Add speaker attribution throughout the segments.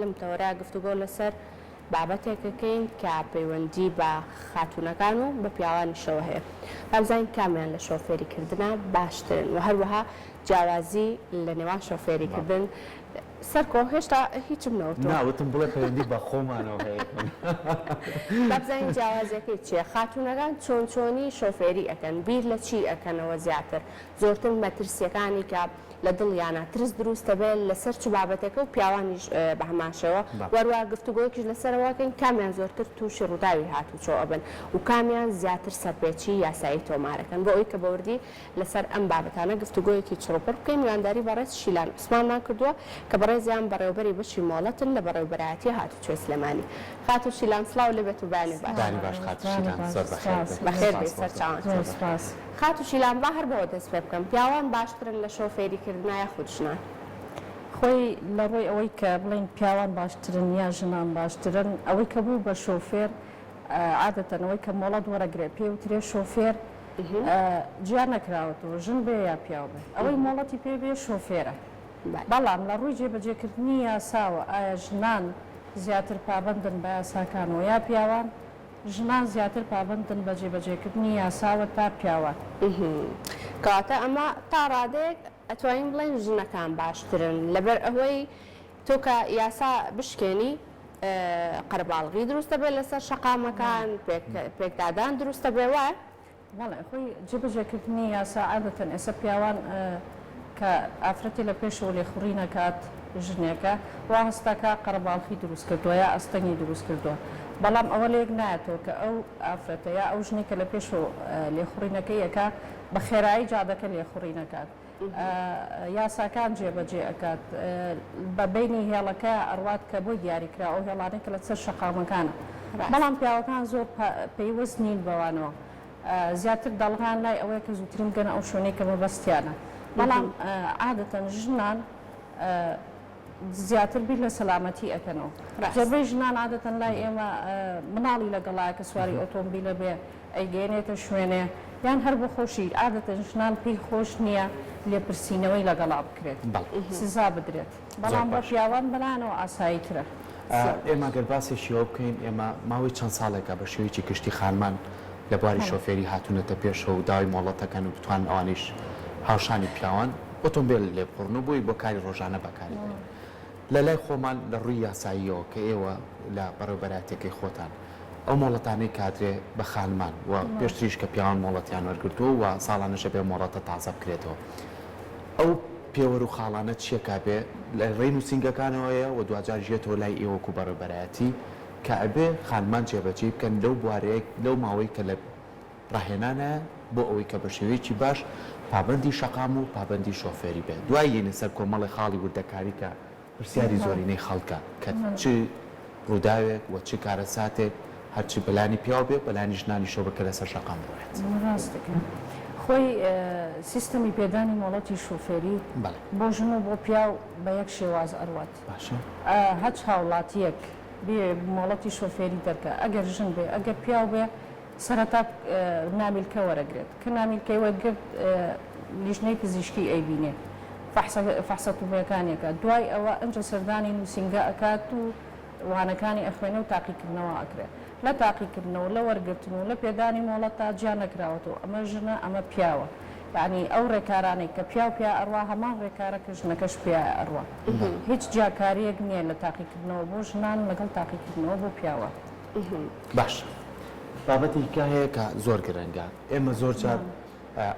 Speaker 1: لەم تەوەرە گفتوگۆ لەسەر بابەتێکەکەین کە پەیوەندی بە خاتونەکان و بە پیاوانیشەوە هەیە. بابزانین کامیان لە شۆفێریکردنە باشترن و هەروەها جیاوازی لە نێوان شۆفێریکردن سەرکۆ هێشتا هیچم نەوتوە.
Speaker 2: ناوتم بڵێ پەیوەندی بە خۆمانەوە هەیە.
Speaker 1: بابزانین جیاوازیەکەی چییە؟ خاتونەکان چۆنی شۆفێری ئەەکەن، بیر لە چی ئەەکەنەوە زیاتر، زۆرتر مەترسیەکانی کە لە دڵیانە ترس دروستە بێت لەسەر چ بابەتێکە و پیاوانیش بە هەماشەوە وەروە گفتوگۆیەکیش لەسەرەوەکەین کامیان زۆرتر تووشی ڕووداوی هاتوچۆ ئەبن و کامیان زیاتر سەرپێچی یاسایی تۆمارەکەن بۆ ئەوی کە بەوردی لەسەر ئەم بابەتانە گفتوگۆیەکی چڕوپڕ بکەین. میوانداری بەڕێز شیلان عوسمانمان کردووە کە بەڕێزیان بەڕێوەبەری بەشی مۆڵەتن لە بەڕێوەبەرایەتی هاتوچۆی سلێمانی. خاتو شیلان سڵاو لەبێت و بانی
Speaker 2: باش خاتو شیلان زۆر
Speaker 1: بەخێر بێ سەرچاوان. خاتو شیلان با هەر بەوە دەست پێ بکەم، پیاوان باشترن لە شۆفێریکردن یا خود ژنان؟
Speaker 3: خۆی لە ڕۆی ئەوەی کە بڵین پیاوان باشترن یا ژنان باشترن، ئەوەی کە بوو بە شۆفێر عادەتەن ئەوەی کە مۆڵەت وەرەگرێت پێوترێ شۆفێر گیان نەکراوەتەوە ژن بێ یا پیاو بێ، ئەوەی مۆڵەتی پێ بێ شۆفێرە. بەڵام لە ڕووی جێبەجێکردنی یاساوە ئایا ژنان زیاتر پابندن بە یاساکانەوە یا پیاوان؟ ژنان زیاتر پابندن بە جێبەجێکردنی یاساوە تا پیاوان.
Speaker 1: کاتە ئەمە تا ڕادێک ئەتوانین بڵێن ژنەکان باشترن لەبەر ئەوەی تۆ کە یاسا بشکێنی قەرباڵغی دروستە بێت لەسەر شەقامەکان پێکدادان دروستە بێ وایە؟
Speaker 3: وەڵێ خۆی جێبەجێکردنی یاسا عادەتەن ئێستا پیاوان کە ئافرەتی لە پێشەوە لێخوڕی نەکات ژنێکە وا هەستاکە قەرباڵخی دروست کردووە یا ئەستەنگی دروست کردووە، بەڵام ئەوە لێک نایەتەوە کە ئەو ئافرەتە یا ئەو ژنێکە لە پێشەوە لێخوڕینەکەیەکە بە خێرایی جادەکە لێخوڕی نەکات، یاساکان جێبەجێ ئەکات، بە بینی هێڵەکە ئەڕوات کە بۆی دیاریکرا ئەو هێڵانەی کە لەسەر شەقامەکانە. بەڵام پیاوەکان زۆر پەیوەست نین بەوانەوە، زیاتر دەڵغان لای ئەوەیە کە زووترین گەنە ئەو شوێنەی کە مەبەستیانە. بەڵام عادەتەن ژنان زیاتر بیر لە سەلامەتی ئەکەنەوە. جەبەی ژنان عادەتەن لای ئێمە مناڵی لەگەڵایە کە سواری ئۆتۆمبیلە بێ ئەیگەێنێتە شوێنێ یان هەر بۆ خۆشی عادەتەن ژنان پێی خۆش نییە لێپرسینەوەی لەگەڵا بکرێت سزا بدرێت، بەڵام بە پیاوان بەلانەوە ئاساییترە.
Speaker 2: ئێمە گەر باسێکیەوە بکەین ئێمە ماوەی چەند ساڵێکە بە شێوەیەکی کشتی خانمان لە بواری شۆفێری هاتوونەتە پێشەوە و داوای مۆڵەتەکەن و بتوان ئەوانیش هاوشانی پیاوان ئۆتۆمبیل لێبخڕن و بۆی بۆ کاری ڕۆژانە بەکاری بێن. لە لای خۆمان لە ڕووی یاساییەوە کە ئێوە لە بەڕێوەبەراتەکەی خۆتان ئەو مۆڵەتانەی کادرێ بە خانمان و پێشتریش کە پیاوان مۆڵەتیان وەرگرتووە و ساڵانەشە بێ مۆڵەتە تازە بکرێتەوە. ئەو پێوەر و خاڵانە چیەکە بێ لە ڕێی نووسنگەکانەوەیە و دوجار ژێتەوە لای ئێوەکو بەڕێوەبەرایەتی کە ئەبێ خانمان جێبەجێ بکەن لەو بوارەیەک لەو ماوەی کە لە ڕاهێنانە بۆ ئەوەی کە بە شێوەیەکی باش پابندی شەقام و پابندی شۆفێری بێت. دوای یێنە سەر کۆمەڵی خاڵی وردەکاری کە پرسیاری زۆرینەی خەڵکە کە چ ڕووداوێک و چ کارە ساتێک هەرچی بەلانی پیاو بێ بەلانی ژنانی شۆ بکە لەسەر شەقام بڕێت.
Speaker 3: ڕاستەکە خۆی سیستەمی پێدانی مۆڵەتی شۆفێری بۆ ژن و بۆ پیاو بە یەک شێواز ئەروات
Speaker 2: باشە
Speaker 3: هەچ هاوڵاتیەک بێ مۆڵەتی شۆفێری دەرکە ئەگەر ژن بێ ئەگەر پیاو بێ سەرەتا نامیلکە وەرەگرێت کە نامیلکەی وەرگرت لیژنەی پزیشکی ئەیبینێ فەحسە تووبەکانێکە دوای ئەوە ئەنجە سەردانی نووسنگە ئەکات و وانەکانی ئەخوێنە و تاقیکردنەوە ئەکرێت لە تاقیکردنەوە لە وەرگرتن و لە پێدانی مۆڵەتتا جیان نەکراوەتەوە ئەمە ژنە ئەمە پیاوە یعنی ئەو ڕێکارانەی کە پیاو پیا ئەڕوا هەمان ڕێکارە کە ژنەکەش پیا ئەڕوا هیچ جیاکاریەک نییە لە تاقیکردنەوە بۆ ژنان لەگەڵ تاقیکردنەوە بۆ پیاوە.
Speaker 2: باش بابەتێکە هەیە کە زۆر گرنگە ئێمە زۆر جار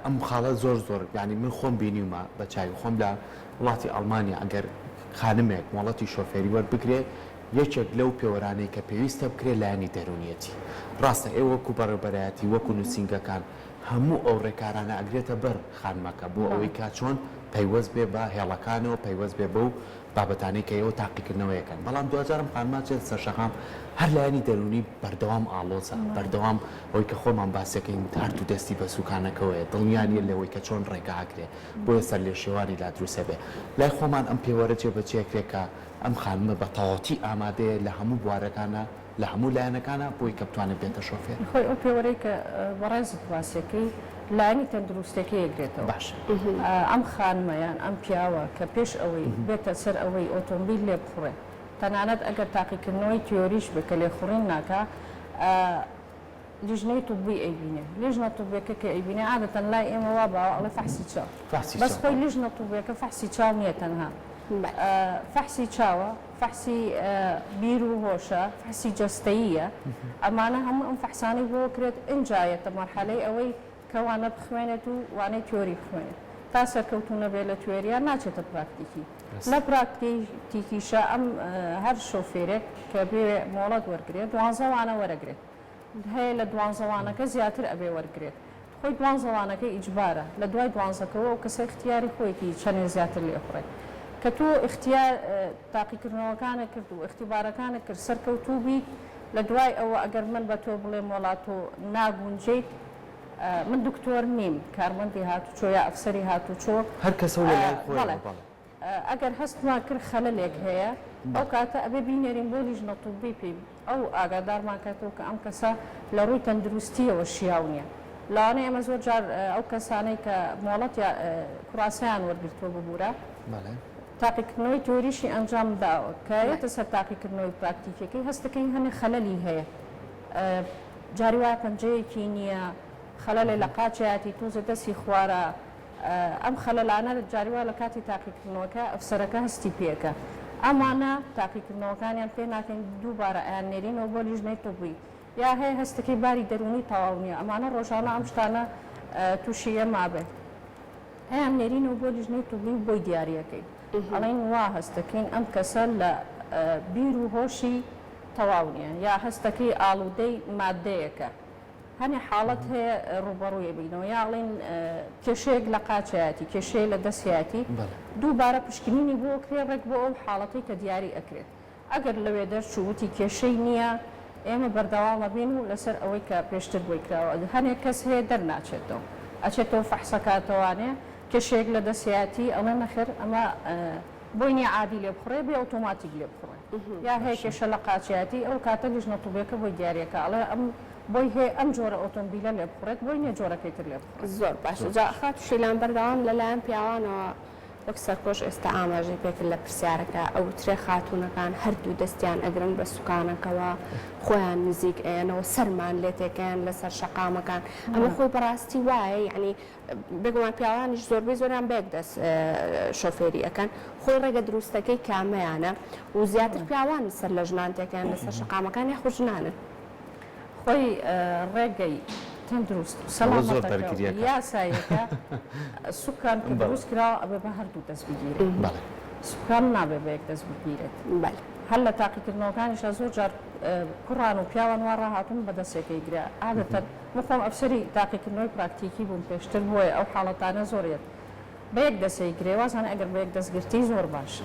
Speaker 2: ئەم خاڵە زۆر ینی من خۆم بینیمە بە چاوی خۆم لە وڵاتی ئەڵمانیا ئەگەر خانمێک مۆڵەتی شۆفێری وەربگرێت یەکێک لەو پێوەرانەی کە پێویستە بکرێت لایەنی دەرونیەتی ڕاستە ئێوە وەکو بەڕێوەبەرایەتی وەکو نووسنگەکان هەموو ئەو ڕێکارانە ئەگرێتە بەر خانمەکە بۆ ئەوەی کا چۆن پەیوەست بێ بە هێڵەکانەوە پەیوەست بێ بەو بابەتانەی کە ئێوە تاقیکردنەوەیەکەن بەڵام دوجارم خانما چێت سەر شەقام هەر لایەنی دەرونی بەردەوام ئاڵۆزە بەردەوام ئەوەی کە خۆمان باسەکەین هەردوو دەستی بە سوکانەکەوەیە دڵنیانیە لەوەی کە چۆن ڕێگاکرێ بۆیە سەر لێ شێوانی لا دروسە بێ لای خۆمان ئەم پێوەرە جێبەجێکرێکە ئەم خانمە بە تەواوەتی ئامادەیە لە هەموو بوارەکانە لە هەموو لایەنەکانە بۆی کە بتوانێت بێتە شۆفێر.
Speaker 3: خۆی ئەو پێوەرەی کە بەڕێزت باسیەکەی لایەنی تەندروستێکی یەکرێتەوە
Speaker 2: باش
Speaker 3: ئەم خانمەیان ئەم پیاوە کە پێش ئەوەی بێتە سەر ئەوەی ئۆتۆمبیل لێ بخڕێ تەنانەت ئەگەر تاقیکردنەوەی تیۆریش بکە لێخوڕین ناکە لیژنەی توبی ئەیبینێ لیژنە توبیەکە کە ئەیبینێ عادەتەن لای ئێمە وا باوە ئەڵێ فەحسی چاو بەس خۆی لیژنە توبیەکە فەحسی چاو نییە تەنها فەحسی چاوە فەحسی بیر و هۆشە فەحسی جەستەییە ئەمانە هەموو ئەم فەحسانی بۆ کرێت ئنجایەتە مەرحەلەی ئەوەی کەوانە بخوێنێت و وانەی تیۆری بخوێنێت تا سەرکەوتونە بێ لە توێریان ناچێتە پراکتیکی لە پراکتیکیشە ئەم هەر شۆفێرێک کە بێ مۆڵەت وەرگێت 12 وانە وەرەگرێت هەیە لە 12 وانەکە زیاتر ئەبێ وەرگێت خۆی 12 وانەکەی ئیجبارە لە دوای 12کەوە و کەسە اختیاری خۆیەتی چەندێ زیاتر لێخڕێت کە تۆ اختیار تاقیکردنەوەکانە کرد و اختیبارەکانە کرد سەرکەوتوبی لە دوای ئەوە ئەگەر من بە تۆ بڵێ وڵات و ناگونجیت من دکتۆر نیم کارمەندی هاتوچۆ یا ئەفسەری هاتوچۆ
Speaker 2: هەر کەسە لە لای خۆی
Speaker 3: ئەگەر هەستمان کرد خەلەلێک هەیە ئەو کاتە ئەبێ بینێرین بۆ لیژنە توبی پێی ئەو ئاگادارمان کاتەوە کە ئەم کەسە لە ڕووی تەندروستیەوە شیاو نییە لاوانەیە ئەمە زۆر جار ئەو کەسانەی کە مۆڵەت یا کوڕاسەیان وەرگرتووە ببوورە تاقیکردنەوەی تۆریشی ئەنجام داوە کە یەتە سەر تاقیکردنەوەی پراکتیکەکەی هەستەکەی هەنێ خەلەلی هەیە جاری وایە پەنجەیەکی نییە خەلەلێ لە قاچایەتی تووزە دەستی خوارە ئەم خەلەلانە جاری وایە لە کاتی تاقیکردنەوەکە ئەفسەرەکە هەستی پێەکە ئەمانە تاقیکردنەوەکانیان پێ ناکەین دووبارە ئەیان نێرینەوە بۆ لیژنەی توبی یا هەیە هەستەکەی باری دەرونی تەواو نییە ئەمانە ڕۆژانە ئەم شتانە تووشیە مابێت هەیە نێرینەوە بۆ لیژنەی توبی بۆی دیاریەکەی ئەڵێن وا هەستەکەین ئەم کەسە لە بیر و هۆشی تەواو نییە یا هەستەکەی ئاڵودەی مادەیەکە هەنێ حاڵەت هەیە ڕوبەڕوویە بینەوە یاڵین کێشەیەک لە قاچایەتی کێشەیە لە دەستیاتی دووبارە پشکنینی بۆ کرێ ڕێک بۆ ئەو حاڵەتی کە دیاری ئەکرێت ئەگەر لەوێ دەرچووتی کێشەی نییە ئێمە بەردەواڵە بین و لەسەر ئەوەی کە پێشتر بۆی کراوە هەنێک کەس هەیە دەرناچێتەوە ئەچێتەوە فەحسەکاتەوانێ کێشەیەک لە دەستیاتی ئەڵێ نەخێر ئەمە بۆینی عادی لێ بخڕێ بێ ئۆتۆماتیک لێ بخڕێ یا هەیە کێشە لە قاچایەتی ئەو کاتە لیژنە توبیەکە بۆی دیارەکە ئەڵێ ئەم بۆی هەیە ئەم جۆرە ئۆتۆمبیلە لێ بخڕێت بۆی نیە جۆرەکەی تر لێ بخڕێت
Speaker 1: زۆر باش جا خاتوشیلان بەردەوام لەلایەن پیاوانەوە وەک سەرکۆش ئێستا ئاماژەی پێکرد لە پرسیارەکە ئەو ترێ خاتوونەکان هەردوو دەستیان ئەگرن بە سوکانەکەەوە خۆیان نزیک ئەیەنەوە سەرمان لێ تێکیان لەسەر شەقامەکان ئەمە خۆی بەڕاستی وایە یعنی بگومان پیاوانیش زۆربەی زۆریان بێک دەست شۆفێری ئەەکەن خۆی ڕێگە دروستەکەی کامەیانە و زیاتر پیاوانی سەر لە ژنان تێکیان لەسەر شەقامەکان یا خوژنانن
Speaker 3: خۆی ڕێگەی تەندروست سەڵامەتەکە یاسایەکە سوکان کە دروست کراوە ئەبێ بە هەردوو دەست بگیرێت سوکان نابێ بە یەک دەست بگیرێت هەر لە تاقیکردنەوەکانیشە زۆر جار کوڕان و پیاوان وا ڕاهاتون بە دەستێکی گرا عادەتەن مخۆم ئەفسەری تاقیکردنەوەی پراکتیکی بووم پێشتر بۆیە ئەو حاڵەتانە زۆرێت بە یەک دەسەی گرێوازانە ئەگەر بە یەک دەستگرتی زۆر باشە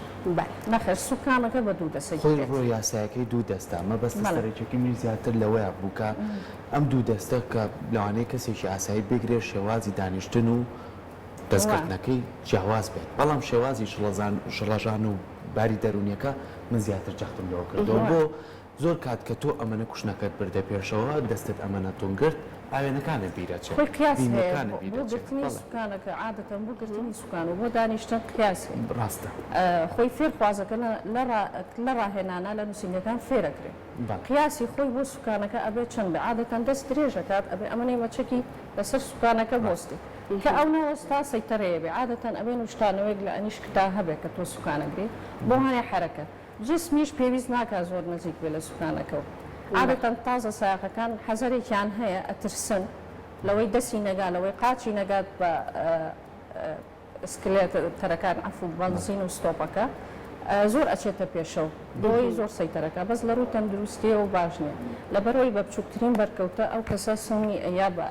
Speaker 3: نەخێر سوکانەکە بە دوو دەسەی
Speaker 2: خۆی ڕۆ یاسایەکەی دوو دەستە ئەمە بەستە سەرەکیی من زیاتر لەوەیە بووکە ئەم دوو دەستە کە لەوانەیە کەسێکی ئاسایی بگرێ شێوازی دانیشتن و دەستکردنەکەی جیاواز بێت بەڵام شێوازی شڵەژان و باری دەرونیەکە من زیاتر جەختم لەوە کردەوە بۆ زۆر کات کە تۆ ئەمەنە کوشنەکەت بردە پێشەوە دەستت ئەمەنە تۆن کرد ئاوێنەکانە بیرەچێت
Speaker 3: بۆ گرتنی سوکانەکە عادەتەن بۆ گرتنی سوکان و بۆ دانیشتن قیاس
Speaker 2: ڕاستە
Speaker 3: خۆی فێرخوازەکە لە ڕاهێنانە لە نووسنگەکان فێرەکرێت قیاسی خۆی بۆ سوکانەکە ئەبێت چەند بێ عادەتەن دەست درێژەکات ئەبێ ئەمەنەی مەچەکی لەسەر سوکانەکە بۆستی کە ئەو نەوەستا سەیتەرەیە بێ عادەتەن ئەبێن وشتانەوەیک لە ئەنیشکدا هەبێت کە تۆ سوکانەگری بۆ هەنێ حرەکە جسمیش پێویست ناکە زۆر نزیک بێ لە سوکانەکەەوە عادەتەن تازە سایقەکان حەزەرێکیان هەیە ئەترسن لەوەی دەستی نەگا لەوەی قاچی نەگات بە سکلێت تەرەکان ئەفو بەنزین و ستۆپەکە زۆر ئەچێتە پێشەو بۆی زۆر سەیتەرەکە بەس لە ڕوو تەندروستیە و باش نییە لەبەرەوەی بە بچووکترین بەرکەوتە ئەو کەسە سنی ئەیا بە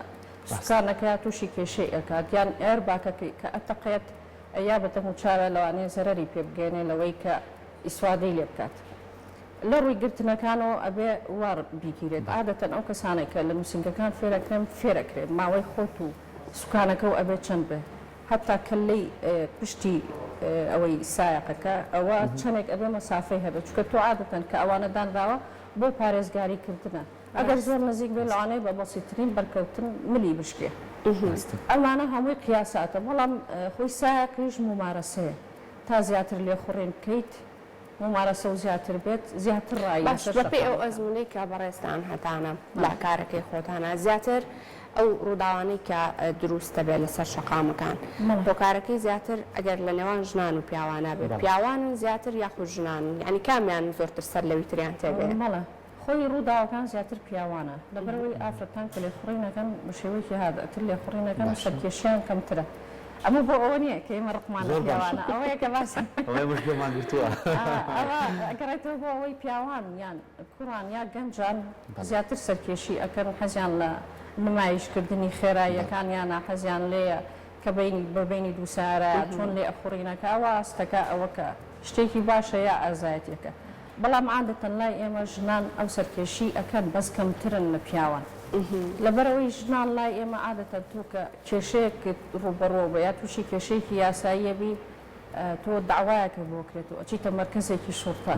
Speaker 3: سوکانەکە تووشی کێشەی ئەکات یان ئێر باکەکەی کە ئەتەقێت ئەیا بە تەموچارە لەوانەیە زەرەری پێ بگەێنێ لەوەی کە ئیسوادەی لێ بکات لە ڕووی گرتنەکانەوە ئەبێ وار بیگیرێت عادەتەن ئەو کەسانێک کە لە نووسنگەکان فێرەکرێن فێرەکرێت ماوەی خۆت و سوکانەکە و ئەبێت چەند بێ حتا کەلەی پشتی ئەوەی سایقەکە ئەوە چەندێک ئەبێ مەسافەی هەبێت چکە تۆ عادەتەن کە ئەوانە دانراوە بۆ پارێزگاریکردنە ئەگەر زۆر نزیک بێ لەوانەیە بە بەسیترین بەرکەوتن ملی بشکێ ئەوانە هەمووی قیاساتە بەڵام خۆی سایقیش ممارەسەیە تا زیاتر لێخوڕێن بکەیت ممارسە و زیاتر بێت زیاتر ڕای
Speaker 1: باش بەپێ ئەو ئەزمونەی کە بەڕێستان هەتانە لا کارەکەی خۆتانە زیاتر ئەو ڕووداوانەی کە دروستە بێت لەسەر شەقامەکان هۆکارەکەی زیاتر ئەگەر لە نێوان ژنان و پیاوانە بێت پیاوانن زیاتر یاخود ژنان ینی کامیان زۆرتر سەر لەوی تریان تێبێت
Speaker 3: مەڵە خۆی ڕووداوەکان زیاتر پیاوانە لەبەرەوەی ئافرەتان کە لێخوڕینەکەن بە شێوەیەکی هادەتر لێخوڕینەکەن سەرکێشیان کەمترە ئەمە بۆ ئەوە نییە کە ئێمە ڕقمانە پیاوانە ئەوەیە کە باس
Speaker 2: ئەوەی مشکلمان گرتووە
Speaker 3: ئەگەڕێتەوە بۆ ئەوەی پیاوان یان کوڕان یا گەنجان زیاتر سەرکێشی ئەکەن حەزیان لە نمایشکردنی خێراییەکان یانە حەزیان لێیە کە بەبینی دووسارە چۆن لێ ئەخوڕینەکە ئەوە ئاستەکە ئەوە کە شتێکی باشە یا ئازایەتێکە بەڵام عادەتەن لای ئێمە ژنان ئەو سەرکێشی ئەکەن بەس کەمترن لە پیاوان لەبەرەوەی ژنان لای ئێمە عادەتەن تۆ کە کێشەیەکت ڕوبەڕۆ بە یا تووشی کێشەیەکی یاساییەبی تۆ داوایەکە بۆکرێتەوە ئەچیتە مەرکەزێکی شوڕتە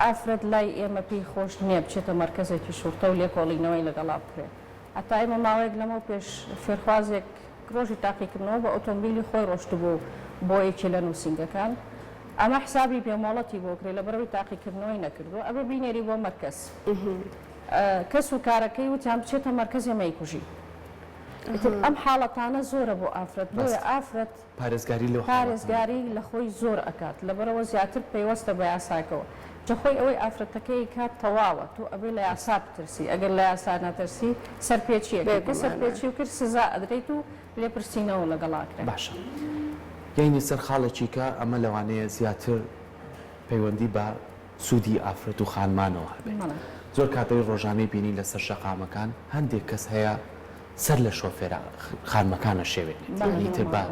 Speaker 3: ئافرەت لای ئێمە پێی خۆش نییە بچێتە مەرکەزێکی شوڕتە و لێکۆڵینەوەی لەگەڵا بکرێت هەتا ئێمە ماوەیەک لەمە پێش فێرخوازێک ڕۆژی تاقیکردنەوە بە ئۆتۆمبیلی خۆی ڕۆشت بوو بۆ یەکی لە نووسنگەکان ئەمە حسابی پێمۆڵەتی بۆکرێت لە بەرەوەی تاقیکردنەوەی نەکردو ئەبە بینێری بۆ مەرکەز کەس و کارەکەی وتیان بچێتە مەرکەزی مەیکوژی ئەم حاڵەتانە زۆرە بۆ ئافرەت بۆیە ئافرەت پارێزگاری لە خۆی زۆر ئەکات لەبەرەوە زیاتر پێیوەستە بە یاساکەوە جەخۆی ئەوەی ئافرەتەکەی کات تەواوە تو ئەبێ لە یاسا بترسی ئەگەر لە یاسا نەترسی سەرپێچیەکە کە سەرپێچی و کرد سزا ئەدرێت و لێپرسینەوە لەگەڵاکرێت
Speaker 2: باشە یعنی سەر خاڵێکی کە ئەمە لەوانەیە زیاتر پەیوەندی بە سوودی ئافرەت و خانمانەوە هەبێت زۆر کاتەوەی ڕۆژانەی بینی لەسەر شەقامەکان هەندێک کەس هەیە سەر لە شۆفێرە خانمەکانە شێوێنێت تر بە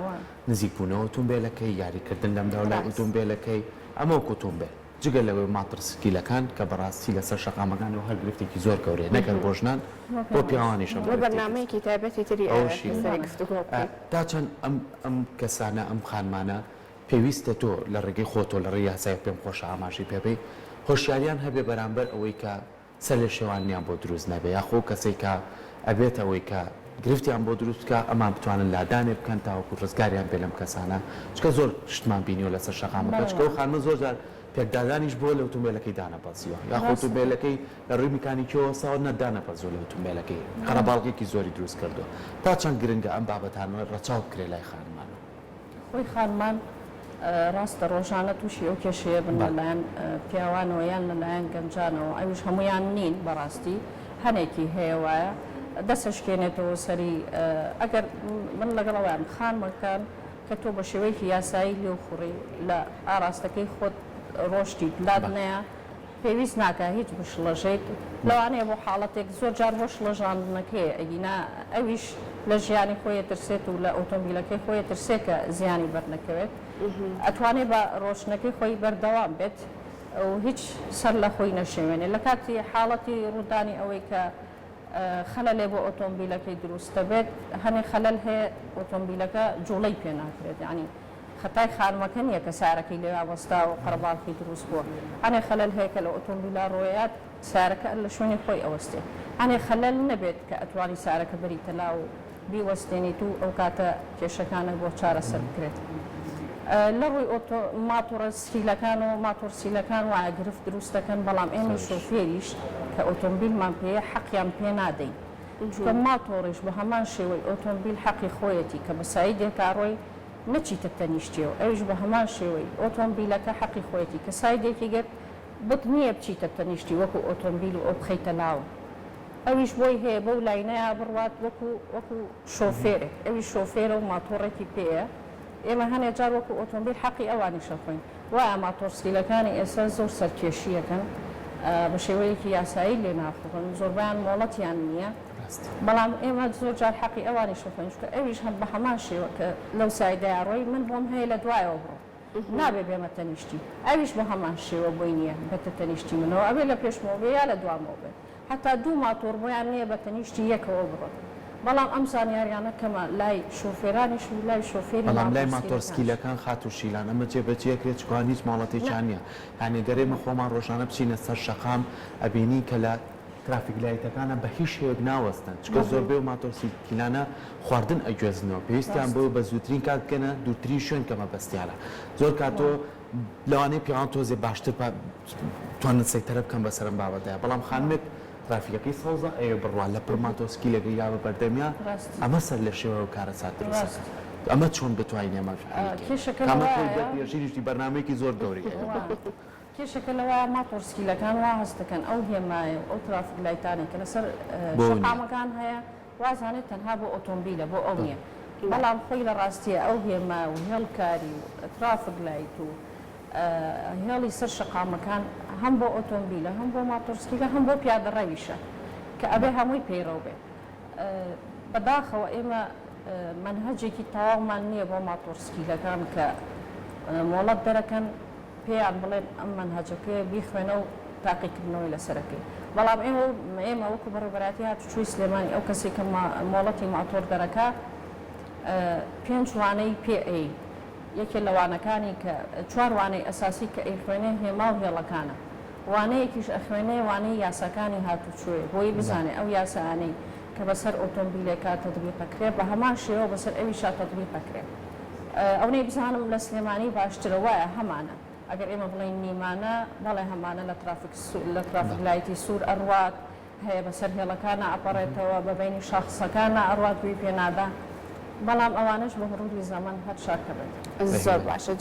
Speaker 2: نزیکبوونەوە ئۆتۆمبیلەکەی یاریکردن لەم دەوڵای ئۆتۆمبیلەکەی ئەمە ئۆتۆمبیل جگە لەوەی ماترسکیلەکان کە بەڕاستی لەسەر شەقامەکان و هەر گرفتێکی زۆر گەورەیە نەکەن بۆ ژنان بۆ پیاوانیشە
Speaker 1: بەرنامەیەکی تایبەتی تری
Speaker 2: تا چەند ئەم کەسانە ئەم خانمانە پێویستە تۆ لە ڕێگەی خۆتۆ لە ڕێی یاسای پێم خۆشە ئاماژی پێبێ هۆشیاریان هەبێ بەرامبەر ئەوەی کە سەر لە شێوانیان بۆ دروست نەبێ یاخۆ کەسێک کە ئەبێت ئەوەی کە گرفتیان بۆ دروستکە ئەمان بتوانن لادانێ بکەن تاوەکو ڕزگاریان پێ لەم کەسانە چکە زۆر شتمان بینیەوە لەسەر شەقامەکە چکە و خانمە زۆر جار پێکدادانیش بۆ لە ئۆتۆمبیلەکەی دانەپەسیوە یاخۆ ئۆتۆمبیلەکەی لە ڕووی میکانیکیەوە ساوە نەدانەپەسیوە لە ئۆتۆمبیلەکەی قەرەباڵغێکی زۆری دروست کردووە تا چەند گرنگە ئەم بابەتانە ڕەچاو بکرێ لای خانمانەوە
Speaker 3: خۆی خانمان ڕاستە ڕۆژانە تووشی ئەو کێشەیە بن لەلایەن پیاوانەوە یان لەلایەن گەنجانەوە ئەویش هەمویان نین بەڕاستی هەنێکی هەیە وایە دەسەشکێنێتەوە سەری ئەگەر من لەگەڵەوەیان خانمەکان کە تۆ بە شێوەیەکی یاسایی لێو خوڕی لە ئاراستەکەی خۆت ڕۆشتی لاد نەیە پێویست ناکە هیچ بشڵەژێت لەوانەیە بۆ حاڵەتێک زۆر جار بۆ شڵەژاندنەکەی ئەگینا ئەویش لە ژیانی خۆی ترسێت و لە ئۆتۆمبیلەکەی خۆی ترسێت کە زیانی بەرنەکەوێت ئەتوانێت بە ڕۆشنەکەی خۆی بەردەوام بێت و هیچ سەر لە خۆی نەشێوێنێ لە کاتی حاڵەتی ڕوودانی ئەوەی کە خەلەلێ بۆ ئۆتۆمبیلەکەی دروستە بێت هەنێ خەلەل هەیە ئۆتۆمبیلەکە جوڵەی پێ ناکرێت ینی خەتای خانمەکە نییە کە سارەکەی لێ وەستا و قەرەباڵغی دروست بووە هەنێ خەلەل هەیە کە لە ئۆتۆمبیلا ڕۆیات سارەکە لە شوێنی خۆی ئەوەستێت هەنێ خەلەل نەبێت کە ئەتوانی سارەکە بەریتە لاو بیوەستێنیت و ئەو کاتە کێشەکانە بۆ چارەسەر بکرێت لە ڕووی ماتۆرە سکیلەکان و ماتۆرسیلەکان وایە گرفت دروست دەکەن بەڵام ئێمە شۆفێریش کە ئۆتۆمبیلمان پێەیە حەقیان پێ نادەین چکە ماتۆڕیش بە هەمان شێوەی ئۆتۆمبیل حەقی خۆیەتی کە بە سایدێکا ڕۆی نەچیتە تەنیشتیەوە ئەویش بە هەمان شێوەی ئۆتۆمبیلەکە حەقی خۆیەتی کە سایدێکی گەت بت نییە بچیتە تەنیشتی وەکو ئۆتۆمبیل و ئەو بخەیتە لاوە ئەویش بۆی هەیە بەو لاینەیە بڕوات وەکو شۆفێرێک ئەوی شۆفێرە و ماتۆڕێکی پێەیە ئێمە هەنێ جار وەکو ئۆتۆمبیل حەقی ئەوانی شەخۆین وایە ماتۆرسکیلەکانی ئێستا زۆر سەرکێشیەکەن بە شێوەیەکی یاسایی لێ ناخۆن زۆربیان مۆڵەتیان نییە بەڵام ئێمە زۆر جار حەقی ئەوانی شەخۆین چکە ئەویش هەم بە هەمان شێوە کە لەو سایدەیە ڕۆی من بۆم هەیە لە دوایەوە بڕۆ نابێ بێمە تەنیشتی ئەویش بە هەمان شێوە بۆی نییە بەتە تەنیشتی منەوە ئەوێ لە پێشمەوە بێ یا لە دوامەوە بێت حتا دوو ماتۆر بۆیان نییە بە تەنیشتی یەکەوە بڕۆن بەڵام ئەم زانیاریانە کەمە لای شۆفێرانیش و لای شۆفێری
Speaker 2: بەڵام لای ماتۆرسکیلەکان خات و شیلان ئەمە جێبەجێکرێت چکوان هیچ ماڵەتێکیان نییە یعنی گەرێمە خۆمان ڕۆژانە بچینە سەر شەقام ئەبینی کە لە ترافیک لایتەکانە بە هیچ شێوەیەک ناوەستن چکە زۆربەی و ماتۆرسیکلانە خواردن ئەگوێزنەوە پێویستیان بۆ بە زووترین کات بکەنە دوورترین شوێن کەمە بەستیانە زۆر کاتۆ لەوانەیە پیاوان تۆزێ باشتر توانن سەیتەرە بکەم بەسەرم بابەتەیە بەڵام خانمێک ترافیکەکەی سەوزە ئەوێ بڕوان لە پڕماتۆسکی لەگە یا بە بەردەمیان ئەمە سەر لە شێوە و کارە سات دروست ئەمە چۆن بتوانین ئەمە ژیریشتی بەرنامەیەکی زۆر گەوری
Speaker 3: کێشەکە لەوە ماتۆرسکیلەکان وا هەستەکەن ئەو هێمایە ئەو ترافیک لایتانی کە لەسەر شقامەکان هەیە وازانێت تەنها بۆ ئۆتۆمبیلە بۆ ئەو نییە بەڵام خۆی لە ڕاستیە ئەو هێما و هێڵکاری و ترافیک لایت و هێڵی سەر شقامەکان هەم بۆ ئۆتۆمبیلە هەم بۆ ماتۆرسکیلە هەم بۆ پیادەڕەویشە کە ئەبێ هەمووی پەیڕەو بێ بەداخەوە ئێمە منهەجێکی تەواومان نییە بۆ ماتۆرسکیلەکان کە مۆڵەت دەرەکەن پێیان بڵێن ئەم منهەجەکە بیخوێنە و تاقیکردنەوەی لەسەرەکەی بەڵام ئێمە وەکو بەڕێوەبەراتی هاتوچووی سلێمانی ئەو کەسێک کە مۆڵەتی ماتۆر دەرەکە 5 وانەی PA یەکێ لە وانەکانی کە 4 وانەی ئەساسی کە ئەیخوێنێ هێما و هێڵەکانە وانەیەکیش ئەخوێنێ وانەی یاساکانی هاتوچوێ بۆی بزانێ ئەو یاسانەی کە بەسەر ئۆتۆمبیلێکا تەطبیقەکرێ بە هەمان شێوە بەسەر ئەویشا تەطبیقەکرێ ئەوەی بزانم لە سلێمانی باشترە وایە هەمانە ئەگەر ئێمە بڵین نیمانە بەڵێ هەمانە لە ترافیک لایتی سوور ئەڕوات هەیە بەسەر هێڵەکانە ئەپەڕێتەوە بەبینی شاخسەکانە ئەڕوات گوێی پێنادا بەڵام ئەوانش بە هەڕووی زەمان هەر شاکەبێت
Speaker 1: زۆر باشە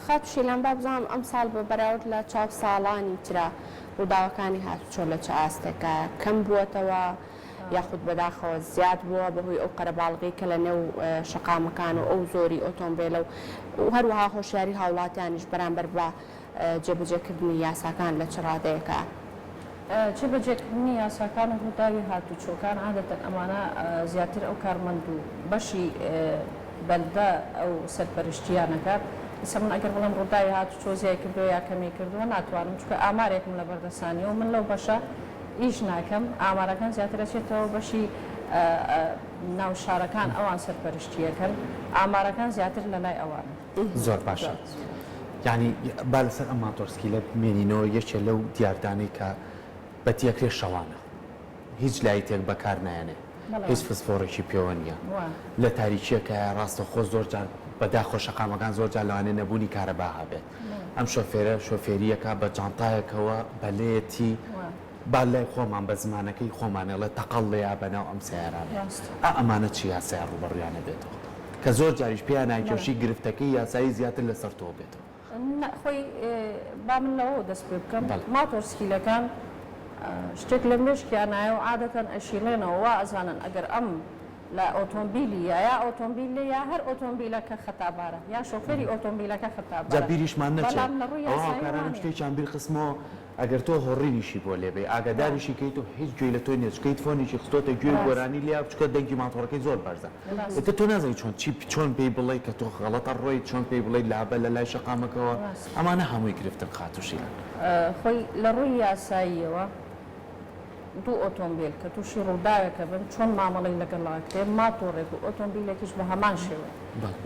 Speaker 1: خەتشی لەم با بزانم ئەم ساڵ بە بەراورد لە چاو ساڵانی ترا ڕووداوەکانی هاتوچۆ لە چ ئاستێکە کەم بووەتەوە یاخود بەداخەوە زیاد بووە بەهۆی ئەو قەرەباڵغی کە لە نێو شقامەکان و ئەو زۆری ئۆتۆمبیلە و هەروەها هۆشیاری هاوڵاتیانیش بەرامبەر بە جێبەجێکردنی یاساکان لە چ ڕادەیەکە
Speaker 3: جێبەجێکردنی یاساکان و ڕووداوی هاتوچۆکان عادەتەن ئەمانە زیاتر ئەو کارمەند و بەشی بەلدە ئەو سەرپەرشتیانەکات ئێستا من ئەگەر بڵێم ڕووداوی هاتوچۆ زیای کردووە یا کەمی کردووە ناتوانم چونکە ئامارێکم لە بەردەسانی و من لەو بەشە ئیش ناکەم ئامارەکان زیاتر ئەچێتەوە بەشی ناو شارەکان ئەوان سەرپەرشتیەکەن ئامارەکان زیاتر لە لای ئەوانە
Speaker 2: زۆر باشە یعنی با لەسەر ئەم ماتۆرسکیلە بمێنینەوە یەکێ لەو دیاردانەی کە بەتیەکرێ شەوانە هیچ لایتێک بەکار نایەنێ هیچ فسفۆڕێکی پێوە نیە لە تاریکیەکە ڕاستە خۆ زۆر جار بەداخۆ شەقامەکان زۆر جار لەوانێ نەبوونی کارەبا هەبێت ئەم شۆفێرە شۆفێریەکە بە جانتایەکەوە بەلێتی با لای خۆمان بە زمانەکەی خۆمانەڵێ تەقەڵ لێیا بەناو ئەم سیارانە ئەمانە چی یاسای ڕوبەڕیانە بێتەوە کە زۆر جاریش پێیان ناکێشی گرفتەکەی یاسایی زیاتر لەسەر تۆ بێتەوە
Speaker 3: خۆی با من لەوە دەست پێ بکەم ماتۆرسکیلەکان شتێک لە مشکیان نایە و عادەتەن ئەشیلێنەوە وا ئەزانن ئەگەر ئەم لە ئۆتۆمبیلی یا ئۆتۆمبیلی یا هەر ئۆتۆمبیلەکە خەتابارە یا شۆفێری ئۆتۆمبیلەکە خەتابارە
Speaker 2: جا بیریشمان نەچێت ئەوکارانم شتێکیان بیر خستمەوە ئەگەر تۆ هۆڕینیشی بۆ لێبێ ئاگاداریشی کەیت و هیچ گوێی لە تۆ نیە چکەیت فۆنیی خستۆتە گوێی گۆرانی لیا بچکە دەنگی ماتۆڕەکەی زۆر بەرزە ئێتە تۆ نازانی چۆن پێی بڵێ کە تۆ غەڵەتە ڕۆی چۆن پێی بڵێ لابە لە لای شەقامەکەەوە ئەمانە هەمووی گرفتن خاتوشیان
Speaker 3: خۆی لە ڕووی یاساییەوە دوو ئۆتۆمبیل کە تووشی ڕووداوێکە بن چۆن مامەڵی لەگەڵاکرێ ماتۆڕێک و ئۆتۆمبیلێکیش بە هەمان شێوە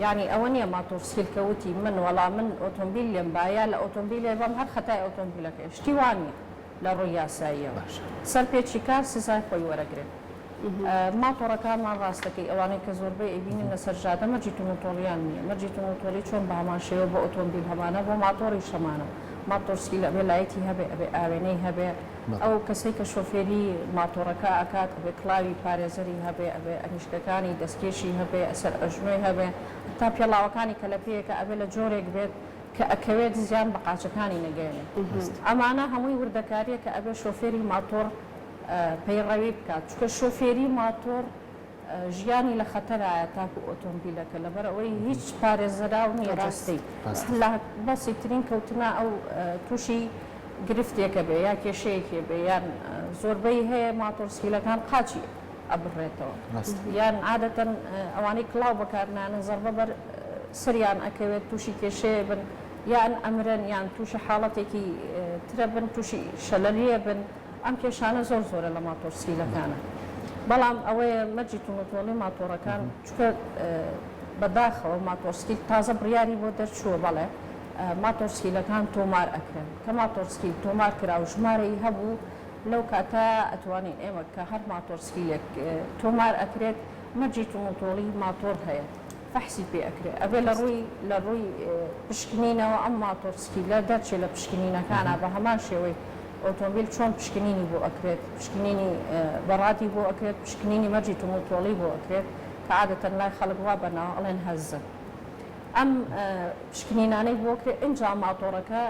Speaker 3: یعنی ئەوە نییە ماتۆرسیلکەوتی من وەڵام من ئۆتۆمبیل لێم باە لە ئۆتۆمبیلێ بەم هەر خەتای ئۆتۆمبیلەکە شتی وانە لە ڕووی یاساییەوە سەرپێکی کار سزای خۆی وەرەگرێت ماتۆڕەکانمان ڕاستەکەی ئەوانەی کە زۆربەی ئەبینین لەسەر ژادە مەرجی تونوتۆڵیان نییە مەرجی تونوتۆڵی چۆن بە هەمان شێوە بۆ ئۆتۆمبیل هەمانە بۆ ماتۆڕی شەمانە ماتۆرسکی لە بێلایەتی هەبێ ئەبێ ئاوێنەی هەبێ ئەو کەسەی کە شۆفێری ماتۆڕەکە ئاکات ئەبێ کلاوی پارێزەری هەبێ ئەبێ ئەنیشکەکانی دەستکێشی هەبێ ئەسەر ئەژنۆی هەبێ تا پێڵاوەکانی کە لە پێیەکە ئەبێ لە جۆرێک بێت کە ئەکەوێت زیان بە قاچەکانی نەگەێنێ ئەمانە هەمووی وردەکاریە کە ئەبێ شۆفێری ماتۆر پەیڕەوی بکات چکە شۆفێری ماتۆر ژیانی لە خەتەرایە تاکو ئۆتۆمبیلەکە لەبەر ئەوەی هیچ پارێزەرا و نییە ڕاستی بەسی ترین کەوتنا ئەو تووشی گرفتێکە بێ یا کێشەیەکێ بێ یان زۆربەی هەیە ماتۆرسکیلەکان قاچی ئەبڕێتەوە یان عادەتەن ئەوانەی کڵاو بەکارنانە زەربە بەر سریان ئەکەوێت تووشی کێشەیە بن یان ئەمرن یان تووشی حاڵەتێکی ترە بن تووشی شەلەریە بن ئەم کێشانە زۆر زۆرە لە ماتۆرسکیلەکانە بەڵام ئەوەیە مەرجی تونوتۆڵی ماتۆڕەکان چکە بەداخەوە ماتۆرسکیل تازە بڕیاری بۆ دەرچووە بەڵێ ماتۆرسکیلەکان تۆمار ئەکرێن کە ماتۆرسکیل تۆمار کرا و ژمارەی هەبوو لەو کاتە ئەتوانین ئێمە کە هەر ماتۆر سکیلێک تۆمار ئەکرێت مەرجی تومۆتۆڵی ماتۆر هەیە فەحسی پێ ئەکرێت ئەبێ لە ڕووی پشکنینەوە ئەم ماتۆر سکیلە دەرچێت لە پشکنینەکانە بە هەمان شێوەی ئۆتۆمبیل چۆن پشکنینی بۆ ئەکرێت پشکنینی بەڕاتی بۆ ئەکرێت پشکنینی مەرجی تومۆتۆڵی بۆ ئەکرێت کە عادەتەن لای خەڵک وا بەناو ئەڵێن هەزن ئەم پشکنینانەی بۆ کرێت ئینجا ماتۆڕەکە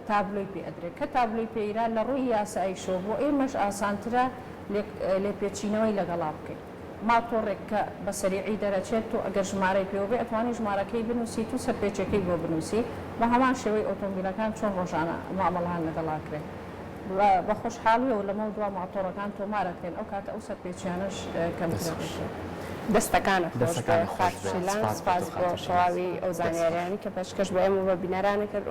Speaker 3: تابلۆی پێ ئەدرێت کە تابلۆی پێیرا لە ڕووی یاسایی شۆ بۆ ئێمەش ئاسانترە لێپێچینەوەی لەگەڵا بکەین ماتۆڕێک کە بە سەریعی دەرەچێت تو ئەگەر ژمارەی پێوە بێ ئەتوانی ژمارەکەی بنووسیت و سەرپێچەکەی بۆ بنووسی بە هەمان شێوەی ئۆتۆمبیلەکان چۆن ڕۆژانە مامەڵان لەگەڵاکرێت بە خۆشحاڵیەوە لەمە دوا ماتۆڕەکان تۆمارەکەن ئەو کاتە ئەو سەرپێچیانەش کەمتر
Speaker 1: دەستەکانە خۆش بە خاتشیلان سپاس بۆ تەواوی ئەو زانیاریانی کە پێشکەش بە ئێمە بە بینەرانە کرد